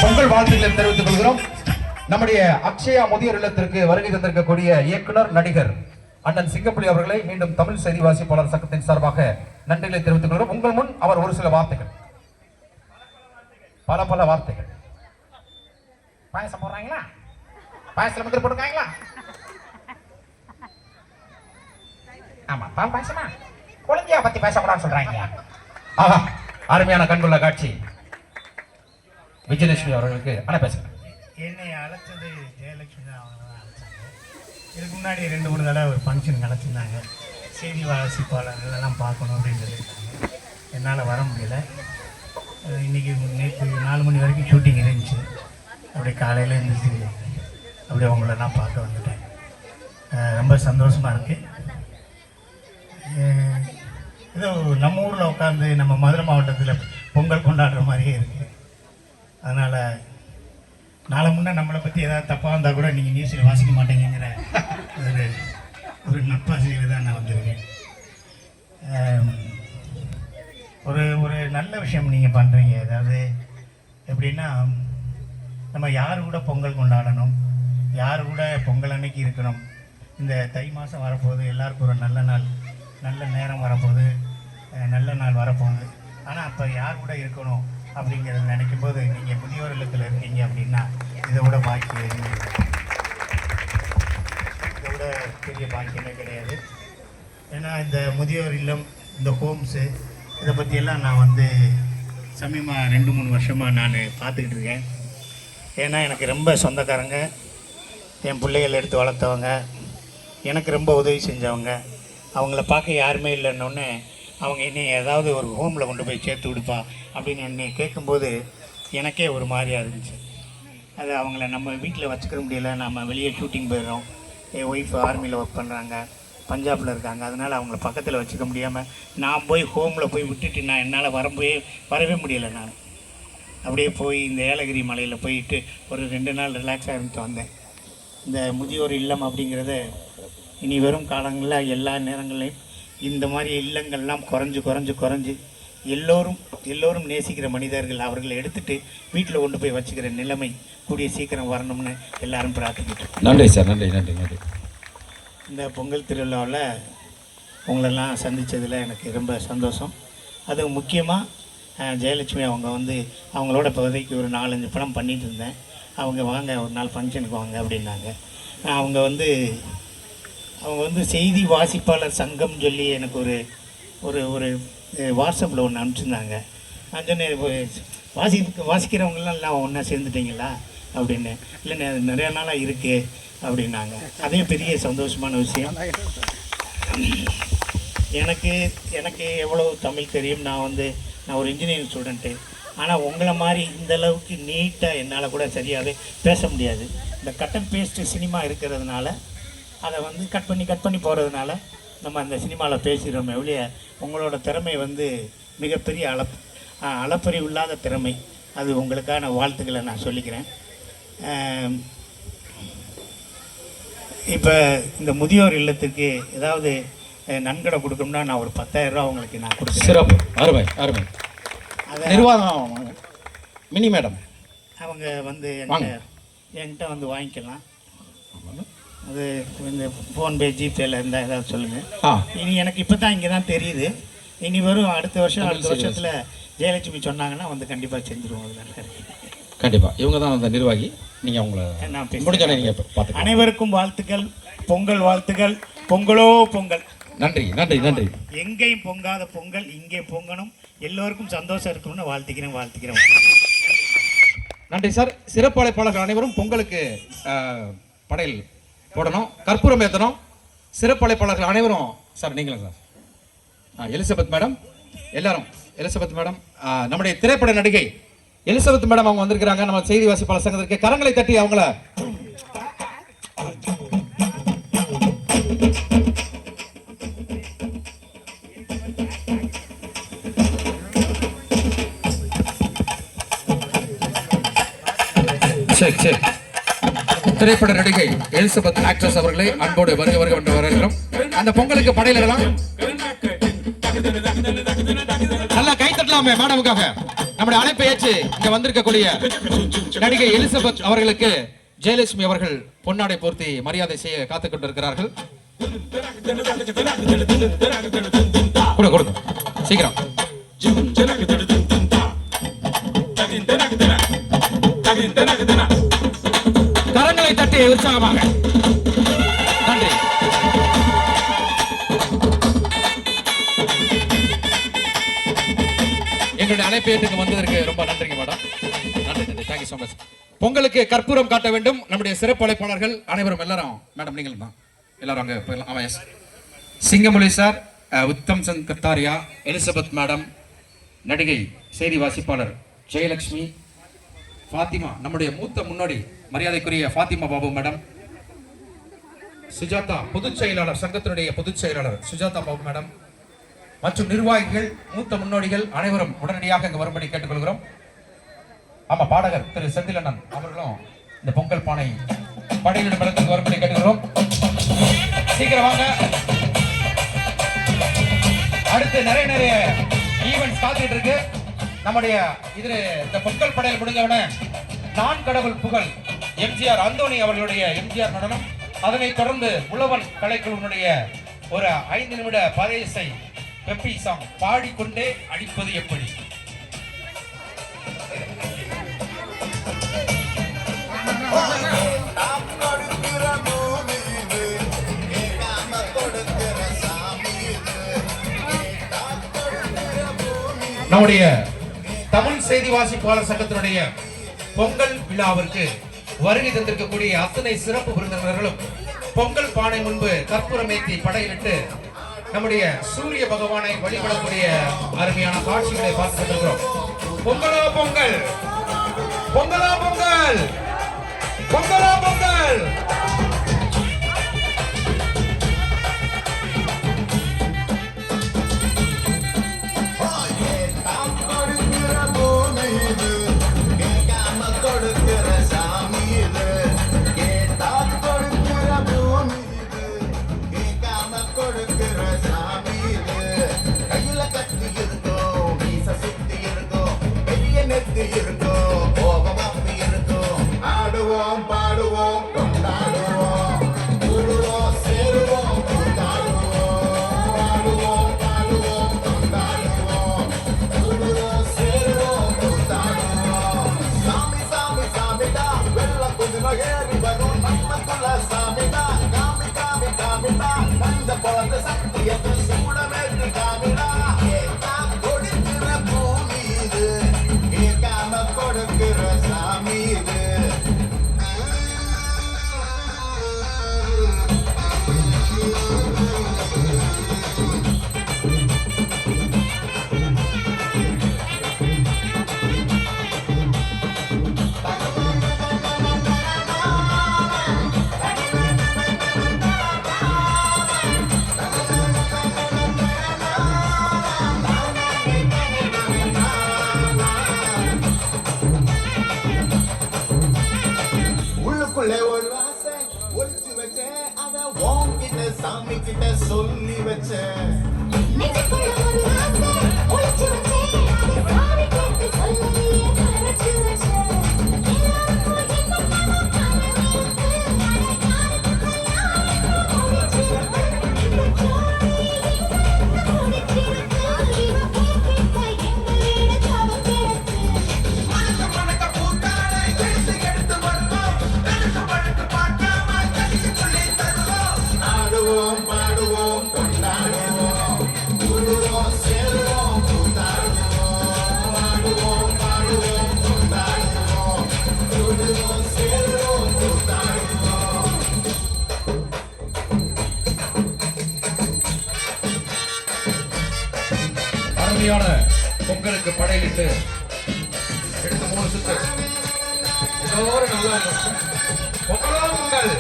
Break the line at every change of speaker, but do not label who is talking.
பொங்கல் வாழ்த்துக்களை தெரிவித்துக் கொள்கிறோம். நம்முடைய அக்ஷயா முதியோர் இல்லத்திற்கு வருகை தந்திருக்கக்கூடிய இயக்குனர் நடிகர் அண்ணன் சிங்கப்புலி அவர்களை மீண்டும் தமிழ் செய்தி வாசிப்பாளர் சங்கத்தின் சார்பாக நன்றிகளை தெரிவித்துக் கொள்கிறோம். உங்கள் முன் அவர் ஒரு சில வார்த்தைகள், பல வார்த்தைகள். பாயசம் போடுறாங்களா? பாயசம் முந்திரி போட்டுருக்காங்களா? ஆமா, பால் பாயசமா? குழந்தையா பத்தி பேசக்கூடாதுன்னு சொல்றாங்க. ஆஹா, அருமையான கண்கொள்ள காட்சி. விஜயலட்சுமி அவர்களுக்கு பேசுங்க.
என்னை அழைச்சது ஜெயலட்சுமி தான், அவங்க தான் அழைச்சாங்க. இதுக்கு முன்னாடி 2-3 தடவை ஒரு ஃபங்க்ஷனுக்கு அழைச்சிருந்தாங்க. செய்தி வாசிப்பாளர்களெல்லாம் பார்க்கணும் அப்படின்னு சொல்லியிருந்தாங்க. என்னால் வர முடியல. இன்றைக்கி நேற்று 4 மணி வரைக்கும் ஷூட்டிங் இருந்துச்சு. அப்படியே காலையில் இருந்துச்சு, அப்படியே அவங்களெல்லாம் பார்க்க வந்துட்டேன். ரொம்ப சந்தோஷமாக இருக்குது. ஏதோ நம்ம ஊரில் உட்காந்து நம்ம மதுரை மாவட்டத்தில் பொங்கல் கொண்டாடுற மாதிரியே இருக்குது. அதனால் நாளை முன்னே நம்மளை பற்றி ஏதாவது தப்பாக இருந்தால் கூட நீங்கள் நியூஸில் வாசிக்க மாட்டேங்கிற ஒரு நட்பாசிரியர் தான் நான் வந்திருக்கேன். ஒரு நல்ல விஷயம் நீங்கள் பண்ணுறீங்க. அதாவது எப்படின்னா, நம்ம யார் கூட பொங்கல் கொண்டாடணும், யார் கூட பொங்கல் அன்னைக்கு இருக்கணும். இந்த தை மாதம் வரப்போகுது, எல்லாருக்கும் ஒரு நல்ல நாள், நல்ல நேரம் வரப்போகுது, நல்ல நாள் வரப்போகுது. ஆனால் அப்போ யார் கூட இருக்கணும் அப்படிங்கிறத நினைக்கும் போது நீங்கள் முதியோர் இல்லத்தில் இருக்கீங்க அப்படின்னா இதை விட பாக்கியம், இதை விட பெரிய பாக்கியமே கிடையாது. ஏன்னா இந்த முதியோர் இல்லம், இந்த ஹோம்ஸு, இதை பற்றியெல்லாம் நான் சமீபமாக 2-3 வருஷமாக நான் பார்த்துக்கிட்டு இருக்கேன். ஏன்னா எனக்கு ரொம்ப சொந்தக்காரங்க, என் பிள்ளைகள் எடுத்து வளர்த்தவங்க, எனக்கு ரொம்ப உதவி செஞ்சவங்க, அவங்கள பார்க்க யாருமே இல்லைன்னொன்னே அவங்க என்னை ஏதாவது ஒரு ஹோமில் கொண்டு போய் சேர்த்து விடுப்பா அப்படின்னு என்னை கேட்கும்போது எனக்கே ஒரு மாதிரியாக இருந்துச்சு. அது அவங்கள நம்ம வீட்டில் வச்சுக்கிற முடியல, நம்ம வெளியே ஷூட்டிங் போயிடுறோம். என் ஒய்ஃப் ஆர்மியில் ஒர்க் பண்ணுறாங்க, பஞ்சாபில் இருக்காங்க. அதனால் அவங்கள பக்கத்தில் வச்சுக்க முடியாமல் நான் போய் ஹோமில் போய் விட்டுட்டு நான் என்னால் வரவே முடியலை. நான் அப்படியே போய் இந்த ஏலகிரி மலையில் போயிட்டு ஒரு 2 நாள் ரிலாக்ஸாக இருந்துட்டு வந்தேன். இந்த முதியோர் இல்லம் அப்படிங்கிறத இனி வரும் காலங்களில் எல்லா நேரங்களையும் இந்த மாதிரி இல்லங்கள்லாம் குறைஞ்சு எல்லோரும் நேசிக்கிற மனிதர்கள் அவர்களை எடுத்துகிட்டு வீட்டில் கொண்டு போய் வச்சுக்கிற நிலைமை கூடிய சீக்கிரம் வரணும்னு எல்லாரும் பிரார்த்திக்கிட்டு.
நன்றி சார், நன்றி.
இந்த பொங்கல் திருவிழாவில் உங்களெல்லாம் சந்தித்ததில் எனக்கு ரொம்ப சந்தோஷம். அது முக்கியமாக ஜெயலட்சுமி அவங்க அவங்களோட இப்போதைக்கு ஒரு 4-5 படம் பண்ணிகிட்டு இருந்தேன். அவங்க வாங்க ஒரு நாள் ஃபங்க்ஷனுக்கு வாங்க அப்படின்னாங்க. அவங்க செய்தி வாசிப்பாளர் சங்கம் சொல்லி எனக்கு ஒரு வாட்ஸ்அப்பில் ஒன்று அனுப்பிச்சிருந்தாங்க. நான் சொன்னேன், வாசிக்கிறவங்களாம் எல்லாம் ஒன்றா சேர்ந்துட்டிங்களா அப்படின்னு. இல்லை நிறையா நாளாக இருக்குது அப்படின்னாங்க. அதே பெரிய சந்தோஷமான விஷயம். எனக்கு எவ்வளோ தமிழ் தெரியும். நான் ஒரு இன்ஜினியரிங் ஸ்டூடெண்ட்டு. ஆனால் உங்களை மாதிரி இந்த அளவுக்கு நீட்டாக என்னால் கூட சரியாகவே பேச முடியாது. இந்த கட் அண்ட் பேஸ்ட்டு சினிமா இருக்கிறதுனால அதை கட் பண்ணி போகிறதுனால நம்ம அந்த சினிமாவில் பேசுகிறோமே ஒழிய உங்களோட திறமை மிகப்பெரிய அளப்பறிவு இல்லாத திறமை. அது உங்களுக்கான வாழ்த்துக்களை நான் சொல்லிக்கிறேன். இப்போ இந்த முதியோர் இல்லத்துக்கு ஏதாவது நன்கொடை கொடுக்கணும்னா நான் ஒரு 10,000 ரூபா உங்களுக்கு நான் கொடுக்குறேன்.
சிறப்பு, அருமை. அதை நிர்வாகம் மினி மேடம்
அவங்க என்கிட்ட வாங்கிக்கலாம். அது இந்த ஃபோன்பே ஜிபேல இருந்தால் ஏதாவது சொல்லுங்கள். இனி எனக்கு இப்போ தான் இங்கே தான் தெரியுது. இனி வரும் அடுத்த வருஷத்தில் ஜெயலட்சுமி சொன்னாங்கன்னா கண்டிப்பாக செஞ்சுருவோம்.
கண்டிப்பாக இவங்க தான் அந்த நிர்வாகி. நீங்கள் அவங்கள முடிஞ்சோடனே நீங்கள் பார்த்து.
அனைவருக்கும் வாழ்த்துக்கள், பொங்கல் வாழ்த்துக்கள். பொங்கலோ பொங்கல்.
நன்றி.
எங்கேயும் பொங்காத பொங்கல் இங்கே பொங்கணும். எல்லோருக்கும் சந்தோஷம் இருக்கணும்னு வாழ்த்துக்கிறேன்.
நன்றி சார். சிறப்பு அழைப்பாளர்கள் அனைவரும் பொங்கலுக்கு படையல் போடணும், கற்பூரம் ஏற்றணும். சிறப்பு அழைப்பாளர்கள் அனைவரும் சார், நீங்களும் சார், எலிசபெத் மேடம், எல்லாரும். எலிசபெத் மேடம் நம்முடைய திரைப்பட நடிகை எலிசபெத் மேடம் அவங்க வந்திருக்கிறாங்க. நம்ம செய்தி வாசிப்பாளர் சங்கத்திற்கு கரங்களை தட்டி அவங்கள திரைப்பட நடிகை எலிசபெத் ஆக்ட்ரஸ் அவர்களை அன்போடு வருக என்று வரவேற்கிறோம். அந்த பொங்கலுக்கு படையிலலாம் நல்லா கை தட்டலாமே மேடமுக்காக. நம்முடைய அழைப்பை ஏற்று இங்க வந்திருக்கக்கூடிய நடிகை எலிசபெத் அவர்களுக்கு ஜெயலட்சுமி அவர்கள் பொன்னாடை போர்த்தி மரியாதை செய்ய காத்துக் கொண்டிருக்கிறார்கள். கொடுங்க சீக்கிரம். கரங்களை தட்டி உற்சாகமாக நன்றி. எங்களுடைய அழைப்பை ஏற்று வந்ததற்கு ரொம்ப நன்றிங்க மேடம். நன்றி நன்றி, தேங்க்யூ ஸோ மச். பொங்கலுக்கு கற்பூரம் காட்ட வேண்டும் நம்முடைய சிறப்பு அழைப்பாளர்கள் அனைவரும். எல்லாரும் மேடம் நீங்கள் தான் எல்லாரும் அங்கே போயிடலாம். ஆமாம் எஸ். சிங்கமொழி sir, Uttam Chand Kataria, Elizabeth madam, நடிகை செய்தி வாசிப்பாளர் ஜெயலட்சுமி, ஃபாத்திமா நம்முடைய மூத்த முன்னோடி மரியாதைக்குரிய ஃபாத்திமா பாபு மேடம், சுஜாதா பொதுச் செயலாளர் சங்கத்தினுடைய பொதுச் செயலாளர் சுஜாதா பாபு மேடம் மற்றும் நிர்வாகிகள் மூத்த முன்னோடிகள் அனைவரும் உடனடியாக இங்கு வரும்படி கேட்டுக்கொள்கிறோம். ஆமா, பாடகர் திரு செந்திலண்ணன் அவர்களும் இந்த பொங்கல் பானை படையிலிடும் இடத்துக்கு வரும்படி கேட்டுக்கிறோம். சீக்கிரம் வாங்க. அடுத்து நிறைய ஈவென்ட்ஸ் காத்துட்டு இருக்கு. நம்முடைய இதுல இந்த பொங்கல் படையல் முடிஞ்சவன நான் கடவுள் புகழ் எம்ஜிஆர் அந்தோணி அவர்களுடைய எம்ஜிஆர் நடனம், அதனைத் தொடர்ந்து உழவன் கலைக்குழுவினுடைய ஒரு 5 நிமிட பறையிசை பெப்பி சாங் பாடிக்கொண்டே அடிப்பது எப்படி. நம்முடைய தமிழ் செய்தி வாசிப்பாளர் சங்கத்தினுடைய பொங்கல் விழாவிற்கு வருகை தந்திருக்கக்கூடிய அத்தனை சிறப்பு விருந்தினர்களும் பொங்கல் பானை முன்பு கற்பூரமேத்தி படையிலிட்டு நம்முடைய சூரிய பகவானை வழிபடக்கூடிய அருமையான காட்சிகளை பார்த்து கொண்டிருக்கிறோம். பொங்கலோ பொங்கல், பொங்கலோ பொங்கல், பொங்கலோ பொங்கல்.
ஆடுவோம் பாடுவோம் கொண்டாடுவோம், கூடுவோம் சேருவோம் கொண்டாடுவோம், ஆடுவோம் பாடுவோம் கொண்டாடுவோம், கூடுவோம் சேருவோம் கொண்டாடுவோம். சாமி சாமி சாமிடா வெள்ள குதிரை ஏறி வரும் நம்மக்குள்ள சாமிடா, காமி காமி காமிடா அந்த குழந்தை சக்தியத்தை சூடமேற்று காமிடா. கேட்டா கொடுக்கிற பூமி இது, கேட்காம கொடுக்கிற சாமி இது. ஒரு ஆசை ஒழிச்சு வச்சேன், அத உன்கிட்ட சாமி கிட்ட சொல்லி வச்சேன். ஆடுவோம் பாடுவோம் கொண்டாடுவோம், கூடுவோம் சேருவோம் கொண்டாடுவோம், ஆடுவோம் பாடுவோம் கொண்டாடுவோம், கூடுவோம் சேருவோம் கொண்டாடுவோம்.
அருமையான பொங்கலுக்கு படையிட்டு எடுத்து 3 சுத்து எல்லாரும் நல்லா இருக்கும். பொங்கலோ பொங்கல்.